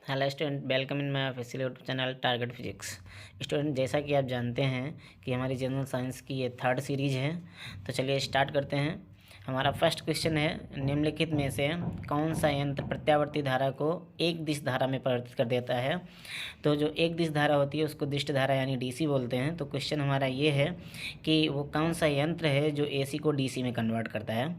Hello student, welcome in my official YouTube channel target physics. Student, जैसा कि आप जानते हैं कि हमारी जनरल साइंस की ये थर्ड सीरीज है, तो चलिए स्टार्ट करते हैं। हमारा फर्स्ट क्वेश्चन है, निम्नलिखित में से कौन सा यंत्र प्रत्यावर्ती धारा को एक दिश धारा में परिवर्तित कर देता है। तो जो एक दिश धारा होती है उसको दिष्ट धारा यानी डीसी बोलते हैं। तो क्वेश्चन हमारा ये है कि वो कौन सा यंत्र है जो एसी को डीसी में कन्वर्ट करता है।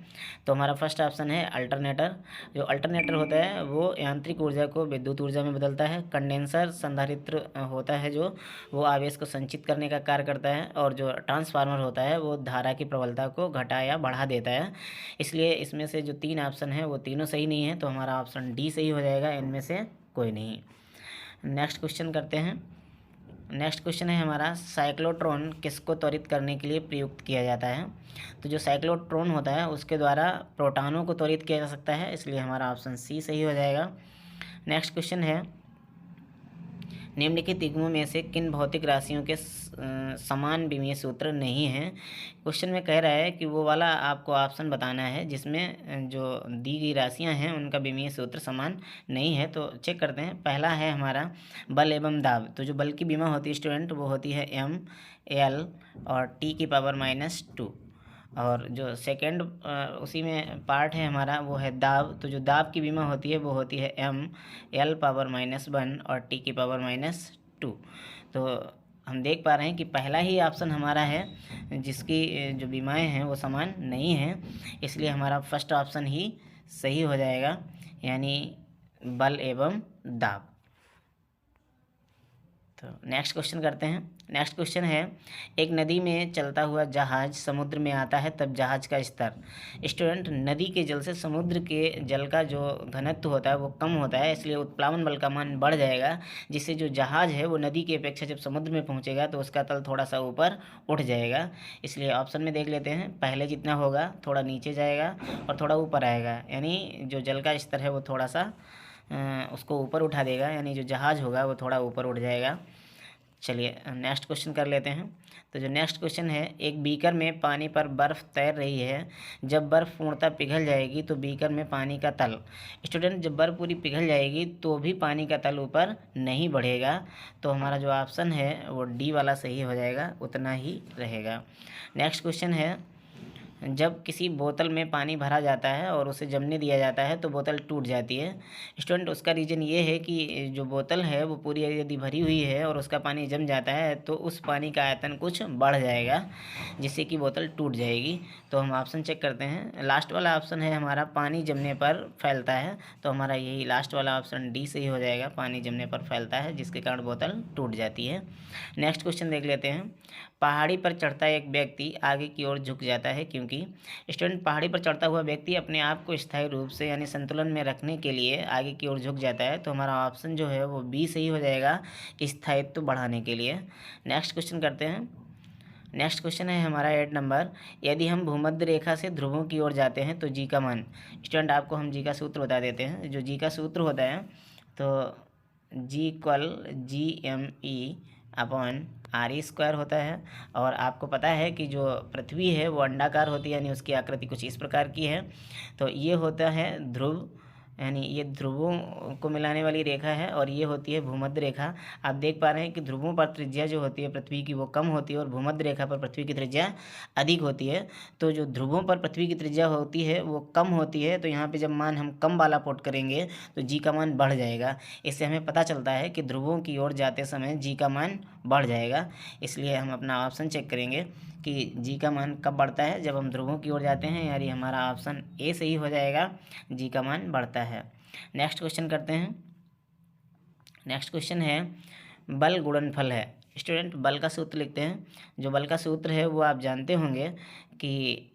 तो हमारा फर्स्ट ऑप्शन है अल्टरनेटर। जो अल्टरनेटर होता है वो यांत्रिक ऊर्जा को विद्युत ऊर्जा में बदलता है। कंडेंसर संधारित्र होता है जो वो आवेश को संचित करने का कार्य करता है। और जो ट्रांसफार्मर होता है वो धारा की प्रबलता को घटा या बढ़ा देता है। इसलिए इसमें से जो तीन ऑप्शन है वो तीनों सही नहीं है, तो हमारा ऑप्शन डी सही हो जाएगा, इनमें से कोई नहीं। नेक्स्ट क्वेश्चन करते हैं। नेक्स्ट क्वेश्चन है हमारा, साइक्लोट्रॉन किसको त्वरित करने के लिए प्रयुक्त किया जाता है। तो जो साइक्लोट्रॉन होता है उसके द्वारा प्रोटॉनों को त्वरित किया जा सकता है, इसलिए हमारा ऑप्शन सी सही हो जाएगा। नेक्स्ट क्वेश्चन है, निम्नलिखित युग्मों में से किन भौतिक राशियों के समान विमीय सूत्र नहीं है। क्वेश्चन में कह रहा है कि वो वाला आपको ऑप्शन बताना है जिसमें जो दी गई राशियां हैं उनका विमीय सूत्र समान नहीं है। तो चेक करते हैं। पहला है हमारा बल एवं दाब। तो जो बल की विमा होती है स्टूडेंट वो होती है एम एल और टी की पावर -2। और जो सेकंड उसी में पार्ट है हमारा वो है दाब। तो जो दाब की विमा होती है वो होती है एम एल पावर -1 और टी की पावर -2। तो हम देख पा रहे हैं कि पहला ही ऑप्शन हमारा है जिसकी जो विमाएँ हैं वो समान नहीं हैं, इसलिए हमारा फर्स्ट ऑप्शन ही सही हो जाएगा, यानी बल एवं दाब। तो नेक्स्ट क्वेश्चन करते हैं। नेक्स्ट क्वेश्चन है, एक नदी में चलता हुआ जहाज समुद्र में आता है तब जहाज का स्तर। स्टूडेंट, नदी के जल से समुद्र के जल का जो घनत्व होता है वो कम होता है, इसलिए उत्प्लावन बल का मान बढ़ जाएगा, जिससे जो जहाज है वो नदी की अपेक्षा जब समुद्र में पहुंचेगा तो उसका तल थोड़ा सा ऊपर उठ जाएगा। इसलिए ऑप्शन में देख लेते हैं, पहले जितना होगा थोड़ा नीचे जाएगा और थोड़ा ऊपर आएगा, यानी जो जल का स्तर है वो थोड़ा सा उसको ऊपर उठा देगा, यानी जो जहाज होगा वो थोड़ा ऊपर उठ जाएगा। चलिए नेक्स्ट क्वेश्चन कर लेते हैं। तो जो नेक्स्ट क्वेश्चन है, एक बीकर में पानी पर बर्फ़ तैर रही है, जब बर्फ़ पूर्णतः पिघल जाएगी तो बीकर में पानी का तल। स्टूडेंट, जब बर्फ़ पूरी पिघल जाएगी तो भी पानी का तल ऊपर नहीं बढ़ेगा, तो हमारा जो ऑप्शन है वो डी वाला सही हो जाएगा, उतना ही रहेगा। नेक्स्ट क्वेश्चन है, जब किसी बोतल में पानी भरा जाता है और उसे जमने दिया जाता है तो बोतल टूट जाती है। स्टूडेंट, उसका रीज़न ये है कि जो बोतल है वो पूरी यदि भरी हुई है और उसका पानी जम जाता है तो उस पानी का आयतन कुछ बढ़ जाएगा, जिससे कि बोतल टूट जाएगी। तो हम ऑप्शन चेक करते हैं। लास्ट वाला ऑप्शन है हमारा, पानी जमने पर फैलता है, तो हमारा यही लास्ट वाला ऑप्शन डी सही हो जाएगा, पानी जमने पर फैलता है जिसके कारण बोतल टूट जाती है। नेक्स्ट क्वेश्चन देख लेते हैं। पहाड़ी पर चढ़ता एक व्यक्ति आगे की ओर झुक जाता है क्योंकि। स्टूडेंट, पहाड़ी पर चढ़ता हुआ व्यक्ति अपने आप को स्थायी रूप से यानी संतुलन में रखने के लिए आगे की ओर झुक जाता है, तो हमारा ऑप्शन जो है वो बी सही हो जाएगा, स्थायित्व बढ़ाने के लिए। नेक्स्ट क्वेश्चन करते हैं। नेक्स्ट क्वेश्चन है हमारा 8 नंबर, यदि हम भूमध्य रेखा से ध्रुवों की ओर जाते हैं तो जी का मान। स्टूडेंट, आपको हम जी का सूत्र बता देते हैं। जो जी का सूत्र होता है तो G=GME/RE² होता है। और आपको पता है कि जो पृथ्वी है वो अंडाकार होती है, यानी उसकी आकृति कुछ इस प्रकार की है। तो ये होता है ध्रुव, यानी ये ध्रुवों को मिलाने वाली रेखा है, और ये होती है भूमध्य रेखा। आप देख पा रहे हैं कि ध्रुवों पर त्रिज्या जो होती है पृथ्वी की वो कम होती है और भूमध्य रेखा पर पृथ्वी की त्रिज्या अधिक होती है। तो जो ध्रुवों पर पृथ्वी की त्रिज्या होती है वो कम होती है, तो यहाँ पे जब मान हम कम वाला पुट करेंगे तो जी का मान बढ़ जाएगा। इससे हमें पता चलता है कि ध्रुवों की ओर जाते समय जी का मान बढ़ जाएगा। इसलिए हम अपना ऑप्शन चेक करेंगे कि जी का मान कब बढ़ता है, जब हम ध्रुवों की ओर जाते हैं, यानी हमारा ऑप्शन ए सही हो जाएगा, जी का मान बढ़ता है। नेक्स्ट क्वेश्चन करते हैं। नेक्स्ट क्वेश्चन है, बल गुणनफल है। स्टूडेंट, बल का सूत्र लिखते हैं। जो बल का सूत्र है वो आप जानते होंगे कि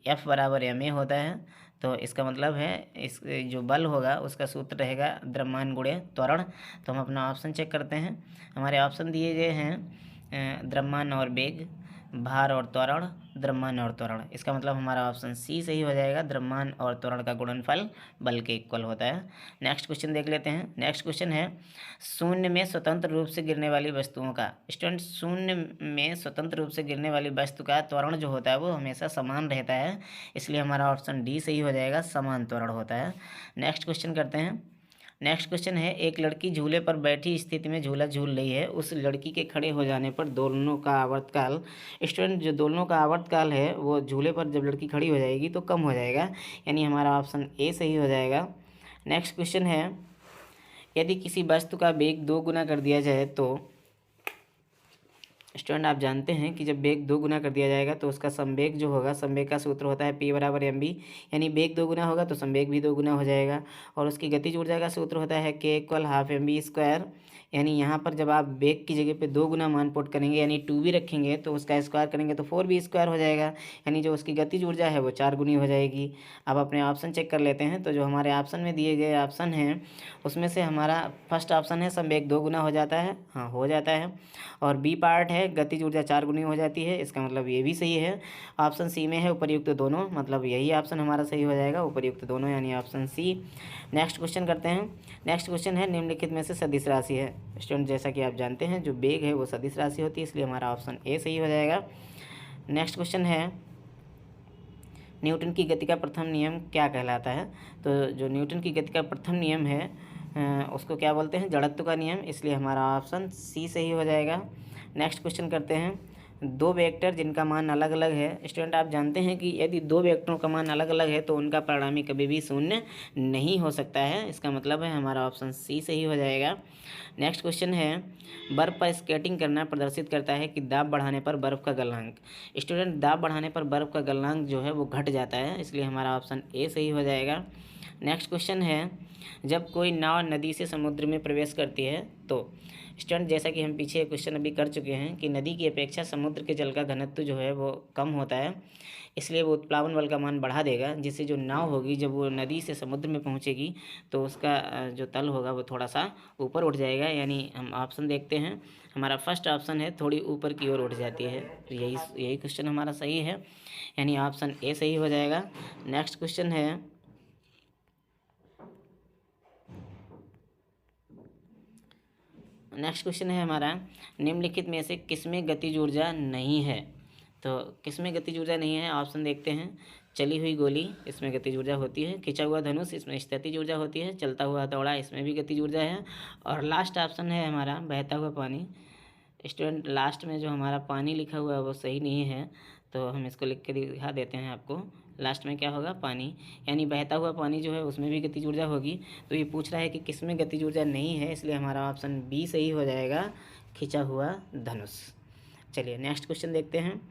F = ma होता है। तो इसका मतलब है इस जो बल होगा उसका सूत्र रहेगा द्रव्यमान गुणे त्वरण। तो हम अपना ऑप्शन चेक करते हैं। हमारे ऑप्शन दिए गए हैं द्रव्यमान और वेग, भार और त्वरण, द्रव्यमान और त्वरण। इसका मतलब हमारा ऑप्शन सी सही हो जाएगा, द्रव्यमान और त्वरण का गुणनफल बल के इक्वल होता है। नेक्स्ट क्वेश्चन देख लेते हैं। नेक्स्ट क्वेश्चन है, शून्य में स्वतंत्र रूप से गिरने वाली वस्तुओं का। स्टूडेंट, शून्य में स्वतंत्र रूप से गिरने वाली वस्तु का त्वरण जो होता है वो हमेशा समान रहता है, इसलिए हमारा ऑप्शन डी सही हो जाएगा, समान त्वरण होता है। नेक्स्ट क्वेश्चन करते हैं। नेक्स्ट क्वेश्चन है, एक लड़की झूले पर बैठी स्थिति में झूला झूल रही है, उस लड़की के खड़े हो जाने पर दोलनों का आवर्तकाल। स्टूडेंट, जो दोलनों का आवर्तकाल है वो झूले पर जब लड़की खड़ी हो जाएगी तो कम हो जाएगा, यानी हमारा ऑप्शन ए सही हो जाएगा। नेक्स्ट क्वेश्चन है, यदि किसी वस्तु का वेग 2 गुना कर दिया जाए तो। स्टूडेंट, आप जानते हैं कि जब वेग 2 गुना कर दिया जाएगा तो उसका संवेग जो होगा, संवेग का सूत्र होता है P बराबर mv, यानी वेग 2 गुना होगा तो संवेग भी 2 गुना हो जाएगा। और उसकी गतिज ऊर्जा का सूत्र होता है K = ½ mv², यानी यहाँ पर जब आप वेग की जगह पे 2 गुना मान पुट करेंगे यानी 2v रखेंगे तो उसका स्क्वायर करेंगे तो 4v² हो जाएगा, यानी जो उसकी गतिज ऊर्जा है वो 4 गुनी हो जाएगी। अब अपने ऑप्शन चेक कर लेते हैं, तो जो हमारे ऑप्शन में दिए गए ऑप्शन हैं उसमें से हमारा फर्स्ट ऑप्शन है संवेग 2 गुना हो जाता है, हाँ हो जाता है। और बी पार्ट है गतिज ऊर्जा 4 गुनी हो जाती है, इसका मतलब ये भी सही है। ऑप्शन सी में है उपर्युक्त दोनों, मतलब यही ऑप्शन हमारा सही हो जाएगा, उपर्युक्त दोनों, यानी ऑप्शन सी। नेक्स्ट क्वेश्चन करते हैं। नेक्स्ट क्वेश्चन है, निम्नलिखित में से सदिश राशि है। स्टूडेंट, जैसा कि आप जानते हैं जो वेग है वो सदिश राशि होती है, इसलिए हमारा ऑप्शन ए सही हो जाएगा। नेक्स्ट क्वेश्चन है, न्यूटन की गति का प्रथम नियम क्या कहलाता है। तो जो न्यूटन की गति का प्रथम नियम है उसको क्या बोलते हैं, जड़त्व का नियम, इसलिए हमारा ऑप्शन सी सही हो जाएगा। नेक्स्ट क्वेश्चन करते हैं, दो वेक्टर जिनका मान अलग अलग है। स्टूडेंट, आप जानते हैं कि यदि दो वेक्टरों का मान अलग अलग है तो उनका परिणामी कभी भी शून्य नहीं हो सकता है, इसका मतलब है हमारा ऑप्शन सी सही हो जाएगा। नेक्स्ट क्वेश्चन है, बर्फ़ पर स्केटिंग करना प्रदर्शित करता है कि दाब बढ़ाने पर बर्फ़ का गलनांक। स्टूडेंट, दाब बढ़ाने पर बर्फ़ का गलनांक जो है वो घट जाता है, इसलिए हमारा ऑप्शन ए सही हो जाएगा। नेक्स्ट क्वेश्चन है, जब कोई नाव नदी से समुद्र में प्रवेश करती है तो। स्टूडेंट, जैसा कि हम पीछे क्वेश्चन अभी कर चुके हैं कि नदी की अपेक्षा समुद्र के जल का घनत्व जो है वो कम होता है, इसलिए वो उत्प्लावन बल का मान बढ़ा देगा, जिससे जो नाव होगी जब वो नदी से समुद्र में पहुंचेगी तो उसका जो तल होगा वो थोड़ा सा ऊपर उठ जाएगा, यानी हम ऑप्शन देखते हैं, हमारा फर्स्ट ऑप्शन है थोड़ी ऊपर की ओर उठ जाती है, तो यही क्वेश्चन हमारा सही है, यानी ऑप्शन ए सही हो जाएगा। नेक्स्ट क्वेश्चन है, हमारा, निम्नलिखित में से किसमें गतिज ऊर्जा नहीं है। तो किसमें गतिज ऊर्जा नहीं है, ऑप्शन देखते हैं, चली हुई गोली, इसमें गतिज ऊर्जा होती है, खिंचा हुआ धनुष, इसमें स्थितिज ऊर्जा होती है, चलता हुआ हथौड़ा, इसमें भी गतिज ऊर्जा है, और लास्ट ऑप्शन है हमारा बहता हुआ पानी। स्टूडेंट, लास्ट में जो हमारा पानी लिखा हुआ है वो सही नहीं है, तो हम इसको लिख के दिखा देते हैं आपको। लास्ट में क्या होगा, पानी, यानी बहता हुआ पानी जो है उसमें भी गतिज ऊर्जा होगी। तो ये पूछ रहा है कि किसमें गतिज ऊर्जा नहीं है, इसलिए हमारा ऑप्शन बी सही हो जाएगा, खिंचा हुआ धनुष। चलिए नेक्स्ट क्वेश्चन देखते हैं।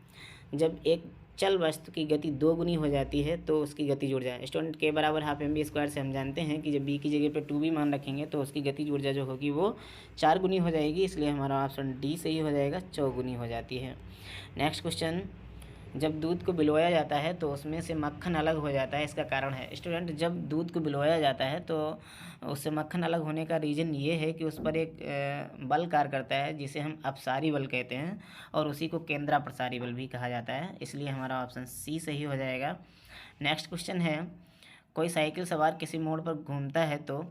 जब एक चल वस्तु की गति 2 गुनी हो जाती है तो उसकी गतिज ऊर्जा। स्टूडेंट, के बराबर ½ mv² से हम जानते हैं कि जब बी की जगह पे 2v मान रखेंगे तो उसकी गतिज ऊर्जा जो होगी वो 4 गुनी हो जाएगी, इसलिए हमारा ऑप्शन डी सही हो जाएगा, 4 गुनी हो जाती है। नेक्स्ट क्वेश्चन, जब दूध को बिलोया जाता है तो उसमें से मक्खन अलग हो जाता है, इसका कारण है। स्टूडेंट, जब दूध को बिलोया जाता है तो उससे मक्खन अलग होने का रीज़न ये है कि उस पर एक बल कार्य करता है जिसे हम अपसारी बल कहते हैं, और उसी को केंद्रापसारी बल भी कहा जाता है, इसलिए हमारा ऑप्शन सी सही हो जाएगा। नेक्स्ट क्वेश्चन है, कोई साइकिल सवार किसी मोड़ पर घूमता है तो।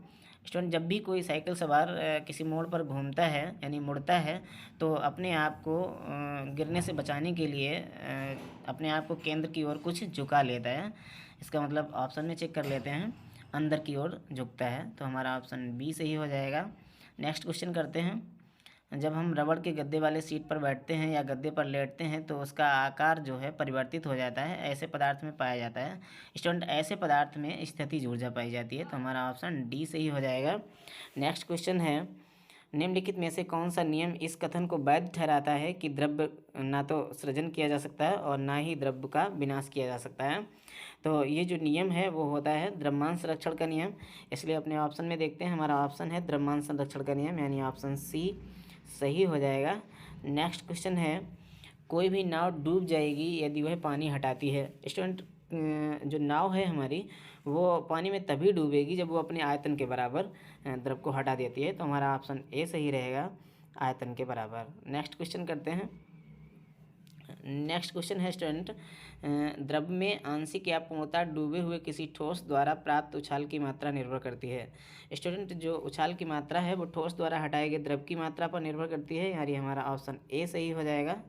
स्टूडेंट, जब भी कोई साइकिल सवार किसी मोड़ पर घूमता है यानी मुड़ता है तो अपने आप को गिरने से बचाने के लिए अपने आप को केंद्र की ओर कुछ झुका लेता है, इसका मतलब ऑप्शन में चेक कर लेते हैं, अंदर की ओर झुकता है, तो हमारा ऑप्शन बी सही हो जाएगा। नेक्स्ट क्वेश्चन करते हैं, जब हम रबड़ के गद्दे वाले सीट पर बैठते हैं या गद्दे पर लेटते हैं तो उसका आकार जो है परिवर्तित हो जाता है, ऐसे पदार्थ में पाया जाता है। स्टूडेंट, ऐसे पदार्थ में स्थितिज ऊर्जा पाई जाती है, तो हमारा ऑप्शन डी सही हो जाएगा। नेक्स्ट क्वेश्चन है, निम्नलिखित में से कौन सा नियम इस कथन को वैध ठहराता है कि द्रव्य ना तो सृजन किया जा सकता है और ना ही द्रव्य का विनाश किया जा सकता है। तो ये जो नियम है वो होता है द्रव्यमान संरक्षण का नियम, इसलिए अपने ऑप्शन में देखते हैं, हमारा ऑप्शन है द्रव्यमान संरक्षण का नियम, यानी ऑप्शन सी सही हो जाएगा। नेक्स्ट क्वेश्चन है, कोई भी नाव डूब जाएगी यदि वह पानी हटाती है। स्टूडेंट, जो नाव है हमारी वो पानी में तभी डूबेगी जब वो अपने आयतन के बराबर द्रव को हटा देती है, तो हमारा ऑप्शन ए सही रहेगा, आयतन के बराबर। नेक्स्ट क्वेश्चन करते हैं। नेक्स्ट क्वेश्चन है स्टूडेंट, द्रव में आंशिक या पूर्णतः डूबे हुए किसी ठोस द्वारा प्राप्त उछाल की मात्रा निर्भर करती है। स्टूडेंट, जो उछाल की मात्रा है वो ठोस द्वारा हटाए गए द्रव की मात्रा पर निर्भर करती है, यानी हमारा ऑप्शन ए सही हो जाएगा,